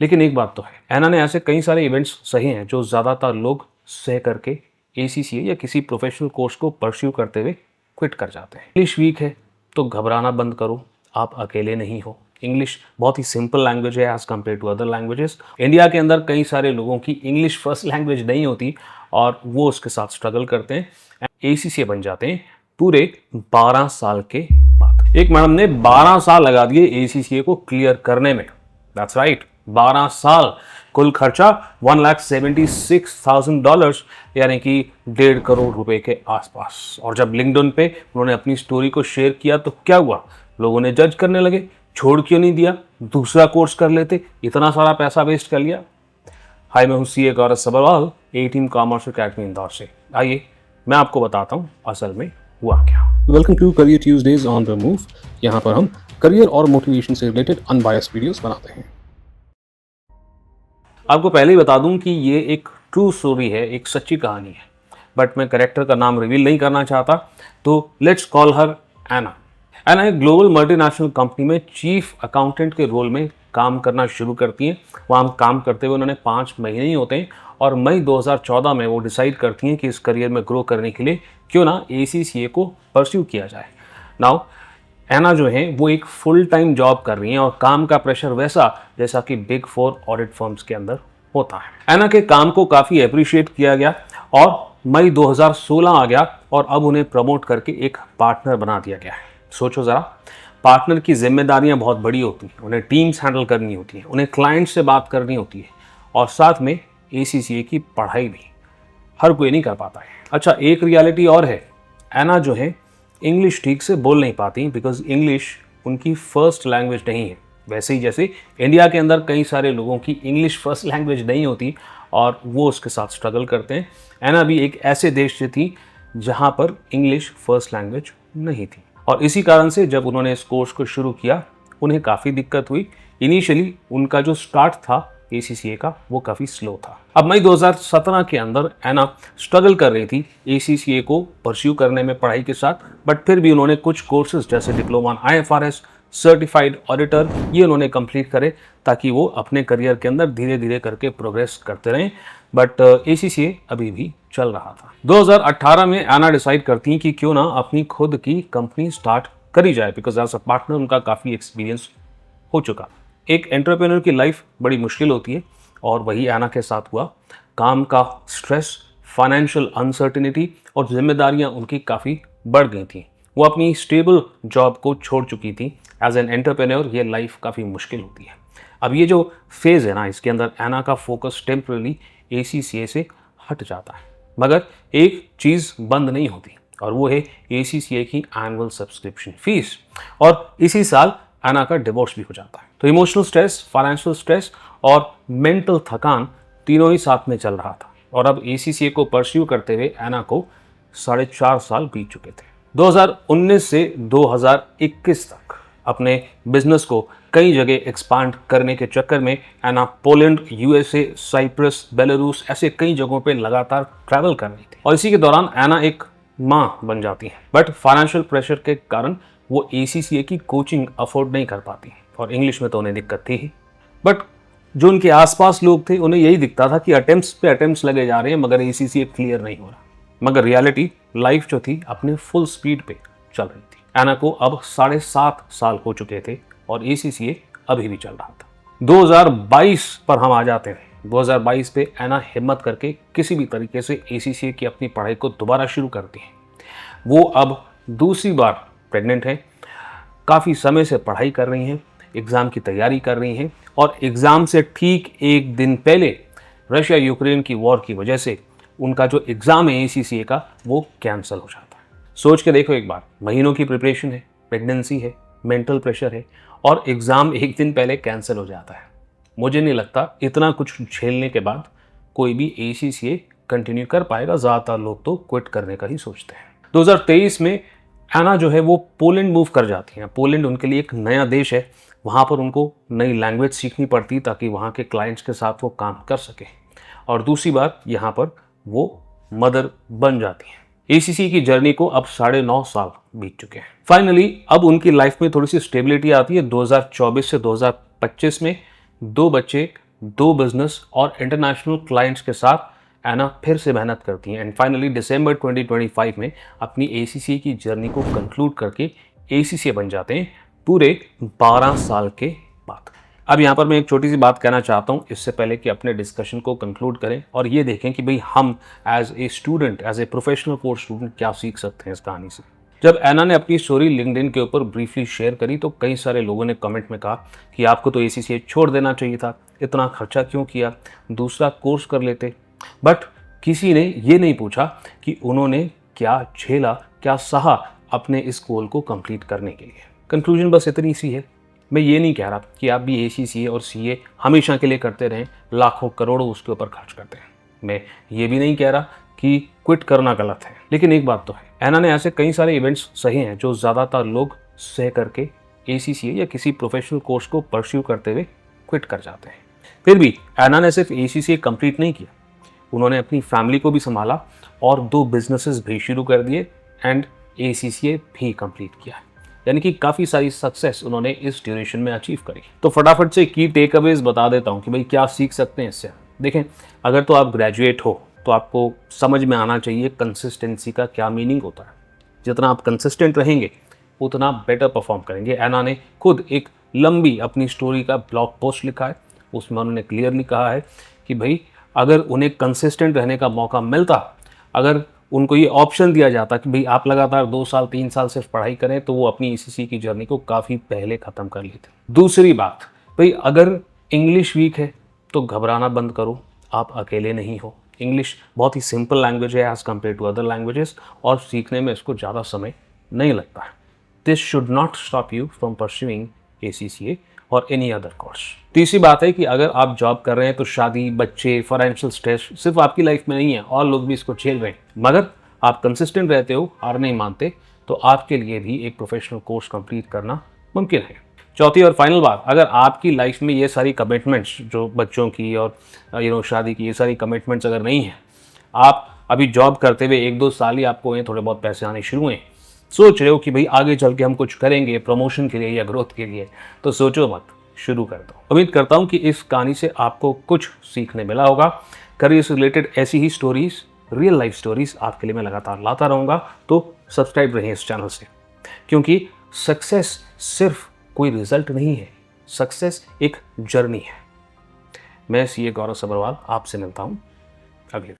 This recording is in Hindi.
लेकिन एक बात तो है, एना ने ऐसे कई सारे इवेंट्स सहे हैं जो ज़्यादातर लोग सह करके ACCA या किसी प्रोफेशनल कोर्स को परस्यू करते हुए क्विट कर जाते हैं। इंग्लिश वीक है तो घबराना बंद करो, आप अकेले नहीं हो। इंग्लिश बहुत ही सिंपल लैंग्वेज है as compare to other languages. India के अंदर कई सारे लोगों की इंग्लिश फर्स्ट लैंग्वेज नहीं होती और वो उसके साथ स्ट्रगल करते हैं, ACCA बन जाते हैं पूरे 12 साल के बाद। एक मैडम ने 12 साल लगा दिए ACCA को क्लियर करने में। दैट्स राइट, 12 साल। कुल खर्चा $1,76,000 यानी कि 1.5 करोड़ रुपए के आसपास। और जब लिंक्डइन पे उन्होंने अपनी स्टोरी को शेयर किया तो क्या हुआ, लोगों ने जज करने लगे, छोड़ क्यों नहीं दिया, दूसरा कोर्स कर लेते, इतना सारा पैसा वेस्ट कर लिया। हाय, मैं हूं CA Gaurav Sabharwal, A-Team commerce academy Indore से। आइए मैं आपको बताता हूं असल में हुआ क्या। Welcome to career Tuesdays on the move. यहाँ पर हम करियर और मोटिवेशन से रिलेटेड अनबायस्ड वीडियोस बनाते हैं। आपको पहले ही बता दूं कि ये एक ट्रू स्टोरी है, एक सच्ची कहानी है, बट मैं कैरेक्टर का नाम रिवील नहीं करना चाहता, तो लेट्स कॉल हर एना। एना एक ग्लोबल मल्टीनेशनल कंपनी में चीफ अकाउंटेंट के रोल में काम करना शुरू करती हैं। वहाँ काम करते हुए उन्होंने 5 महीने ही होते हैं और मई 2014 में वो डिसाइड करती हैं कि इस करियर में ग्रो करने के लिए क्यों ना ACCA को परस्यू किया जाए। नाउ एना जो है वो एक फुल टाइम जॉब कर रही हैं और काम का प्रेशर वैसा जैसा कि बिग 4 ऑडिट फर्म्स के अंदर होता है। एना के काम को काफ़ी अप्रिशिएट किया गया और मई 2016 आ गया और अब उन्हें प्रमोट करके एक पार्टनर बना दिया गया है। सोचो ज़रा, पार्टनर की जिम्मेदारियां बहुत बड़ी होती हैं, उन्हें टीम्स हैंडल करनी होती हैं, उन्हें क्लाइंट से बात करनी होती है और साथ में ACCA की पढ़ाई भी हर कोई नहीं कर पाता है। अच्छा, एक रियलिटी और है, एना जो है इंग्लिश ठीक से बोल नहीं पाती बिकॉज इंग्लिश उनकी फर्स्ट लैंग्वेज नहीं है। वैसे ही जैसे इंडिया के अंदर कई सारे लोगों की इंग्लिश फर्स्ट लैंग्वेज नहीं होती और वो उसके साथ स्ट्रगल करते हैं, एना भी एक ऐसे देश से थी जहाँ पर इंग्लिश फर्स्ट लैंग्वेज नहीं थी और इसी कारण से जब उन्होंने इस कोर्स को शुरू किया उन्हें काफ़ी दिक्कत हुई। इनिशियली उनका जो स्टार्ट था ACCA का वो काफ़ी स्लो था। अब मई 2017 के अंदर एना स्ट्रगल कर रही थी ACCA को परस्यू करने में पढ़ाई के साथ, बट फिर भी उन्होंने कुछ कोर्सेज जैसे डिप्लोमा IFRS, सर्टिफाइड ऑडिटर, ये उन्होंने कंप्लीट करे ताकि वो अपने करियर के अंदर धीरे धीरे करके प्रोग्रेस करते रहें। बट ACCA अभी भी चल रहा था। 2018 में एना डिसाइड करती हैं कि क्यों ना अपनी खुद की कंपनी स्टार्ट करी जाए बिकॉज एज अ पार्टनर उनका काफ़ी एक्सपीरियंस हो चुका। एक एंटरप्रेन्योर की लाइफ बड़ी मुश्किल होती है और वही एना के साथ हुआ। काम का स्ट्रेस, फाइनेंशियल अनसर्टिनिटी और जिम्मेदारियां उनकी काफ़ी बढ़ गई थी। वो अपनी स्टेबल जॉब को छोड़ चुकी थी। एज एन एंटरप्रेन्योर ये लाइफ काफ़ी मुश्किल होती है। अब ये जो फेज़ है ना, इसके अंदर एना का फोकस टेम्पररी ACCA से हट जाता है, मगर एक चीज़ बंद नहीं होती और वो है ACCA की एनुअल सब्सक्रिप्शन फीस। और इसी साल एना का डिवोर्स भी हो जाता है। तो इमोशनल स्ट्रेस, फाइनेंशियल स्ट्रेस और मेंटल थकान तीनों ही साथ में चल रहा था और अब ACCA को परस्यू करते हुए एना को 4.5 साल बीत चुके थे। 2019 से 2021 तक अपने बिजनेस को कई जगह एक्सपांड करने के चक्कर में एना पोलैंड, USA, साइप्रस, बेलारूस ऐसे कई जगहों पे लगातार ट्रैवल कर रही थी और इसी के दौरान एना एक माँ बन जाती है। बट फाइनेंशियल प्रेशर के कारण वो ACCA की कोचिंग अफोर्ड नहीं कर पाती और इंग्लिश में तो उन्हें दिक्कत थी ही। बट जो उनके आसपास लोग थे उन्हें यही दिखता था कि अटेम्प्ट्स पे अटेम्प्ट्स लगे जा रहे हैं मगर ACCA क्लियर नहीं हो रहा। मगर रियलिटी लाइफ जो थी अपने फुल स्पीड पे चल रही थी। एना को अब 7.5 साल हो चुके थे और ACCA अभी भी चल रहा था। 2022 पर हम आ जाते हैं। 2022 पे एना हिम्मत करके किसी भी तरीके से ACCA की अपनी पढ़ाई को दोबारा शुरू करती है। वो अब दूसरी बार प्रेग्नेंट हैं, काफ़ी समय से पढ़ाई कर रही हैं, एग्ज़ाम की तैयारी कर रही हैं और एग्ज़ाम से ठीक एक दिन पहले रशिया यूक्रेन की वॉर की वजह से उनका जो एग्ज़ाम है ACCA का वो कैंसिल हो जाता है। सोच के देखो एक बार, महीनों की प्रिपरेशन है, प्रेगनेंसी है, मेंटल प्रेशर है और एग्ज़ाम एक दिन पहले कैंसिल हो जाता है। मुझे नहीं लगता इतना कुछ झेलने के बाद कोई भी ACCA कंटिन्यू कर पाएगा। ज़्यादातर लोग तो क्विट करने का ही सोचते हैं। 2023 में एना जो है वो पोलैंड मूव कर जाती हैं। पोलैंड उनके लिए एक नया देश है, वहाँ पर उनको नई लैंग्वेज सीखनी पड़ती ताकि वहाँ के क्लाइंट्स के साथ वो काम कर सके और दूसरी बार यहाँ पर वो मदर बन जाती हैं। ACCA की जर्नी को अब 9.5 साल बीत चुके हैं। फाइनली अब उनकी लाइफ में थोड़ी सी स्टेबिलिटी आती है। 2024 से 2025 में 2 बच्चे दो बिजनेस और इंटरनेशनल क्लाइंट्स के साथ एना फिर से मेहनत करती हैं एंड फाइनली दिसंबर 2025 में अपनी एसीसीए की जर्नी को कंक्लूड करके एसीसीए बन जाते हैं पूरे 12 साल के बाद। अब यहाँ पर मैं एक छोटी सी बात कहना चाहता हूँ इससे पहले कि अपने डिस्कशन को कंक्लूड करें और ये देखें कि भाई हम as a student, as a professional course student क्या सीख सकते हैं इस कहानी से। जब एना ने अपनी स्टोरी लिंक्डइन के ऊपर ब्रीफली शेयर करी तो कई सारे लोगों ने कमेंट में कहा कि आपको तो एसीसीए छोड़ देना चाहिए था, इतना खर्चा क्यों किया, दूसरा कोर्स कर लेते। बट किसी ने ये नहीं पूछा कि उन्होंने क्या झेला, क्या सहा अपने इस गोल को कंप्लीट करने के लिए। कंक्लूजन बस इतनी सी है, मैं ये नहीं कह रहा कि आप भी एसीसीए और सीए हमेशा के लिए करते रहें, लाखों करोड़ों उसके ऊपर खर्च करते हैं। मैं ये भी नहीं कह रहा कि क्विट करना गलत है, लेकिन एक बात तो है, एना ने ऐसे कई सारे इवेंट्स सही हैं जो ज़्यादातर लोग सह करके एसीसीए या किसी प्रोफेशनल कोर्स को परस्यू करते हुए क्विट कर जाते हैं। फिर भी एना ने सिर्फ एसीसीए कंप्लीट नहीं किया, उन्होंने अपनी फैमिली को भी संभाला और दो बिजनेसेस भी शुरू कर दिए एंड एसीसीए भी कंप्लीट किया। यानी कि काफ़ी सारी सक्सेस उन्होंने इस ड्यूरेशन में अचीव करी। तो फटाफट से की टेक अवेज बता देता हूँ कि भाई क्या सीख सकते हैं इससे। देखें, अगर तो आप ग्रेजुएट हो तो आपको समझ में आना चाहिए कंसिस्टेंसी का क्या मीनिंग होता है। जितना आप कंसिस्टेंट रहेंगे उतना बेटर परफॉर्म करेंगे। एना ने खुद एक लंबी अपनी स्टोरी का ब्लॉग पोस्ट लिखा है, उसमें उन्होंने क्लियरली कहा है कि भाई अगर उन्हें कंसिस्टेंट रहने का मौका मिलता, अगर उनको ये ऑप्शन दिया जाता कि भाई आप लगातार 2 साल 3 साल सिर्फ पढ़ाई करें, तो वो अपनी एसीसी की जर्नी को काफ़ी पहले ख़त्म कर लेते। दूसरी बात, भाई अगर इंग्लिश वीक है तो घबराना बंद करो, आप अकेले नहीं हो। इंग्लिश बहुत ही सिंपल लैंग्वेज है as compare to other languages और सीखने में इसको ज़्यादा समय नहीं लगता है। This should not stop you from pursuing ACCA और एनी अदर कोर्स। तीसरी बात है कि अगर आप जॉब कर रहे हैं तो शादी, बच्चे, फाइनेंशियल स्ट्रेस सिर्फ आपकी लाइफ में नहीं है, और लोग भी इसको झेल रहे हैं, मगर आप कंसिस्टेंट रहते हो, हार नहीं मानते, तो आपके लिए भी एक प्रोफेशनल कोर्स कंप्लीट करना मुमकिन है। चौथी और फाइनल बात, अगर आपकी लाइफ में ये सारी कमिटमेंट्स जो बच्चों की और शादी की ये सारी कमिटमेंट्स अगर नहीं है, आप अभी जॉब करते हुए 1-2 साल ही आपको थोड़े बहुत पैसे आने शुरू हुए, सोच रहे हो कि भाई आगे चल के हम कुछ करेंगे प्रमोशन के लिए या ग्रोथ के लिए, तो सोचो मत, शुरू कर दो। उम्मीद करता हूँ कि इस कहानी से आपको कुछ सीखने मिला होगा। करियर से रिलेटेड ऐसी ही स्टोरीज, रियल लाइफ स्टोरीज आपके लिए मैं लगातार लाता रहूँगा, तो सब्सक्राइब रहिए इस चैनल से, क्योंकि सक्सेस सिर्फ कोई रिजल्ट नहीं है, सक्सेस एक जर्नी है। मैं सीए गौरव सब्रवाल आपसे मिलता हूँ अगले